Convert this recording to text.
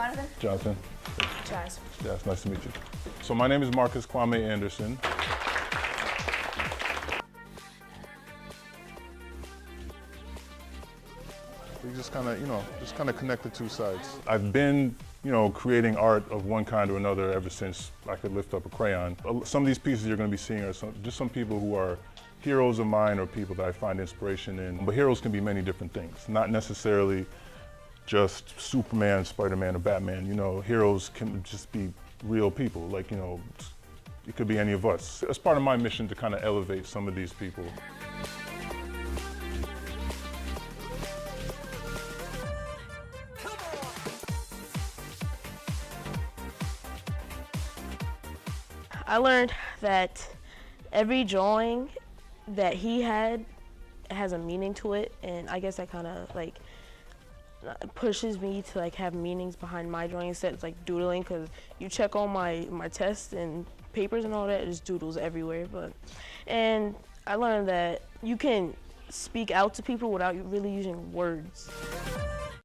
Jonathan. Jonathan. Chaz. Yeah, it's nice to meet you. So my name is Marcus Kwame Anderson. We just kind of connect the two sides. I've been, creating art of one kind or another ever since I could lift up a crayon. Some of these pieces you're going to be seeing are just some people who are heroes of mine or people that I find inspiration in. But heroes can be many different things, not necessarily just Superman, Spider-Man, or Batman. Heroes can just be real people, like, it could be any of us. It's part of my mission to kind of elevate some of these people. I learned that every drawing that he had has a meaning to it, and I guess that kind of like pushes me to like have meanings behind my drawing instead of like doodling, because you check all my tests and papers and all that, there's doodles everywhere. And I learned that you can speak out to people without really using words.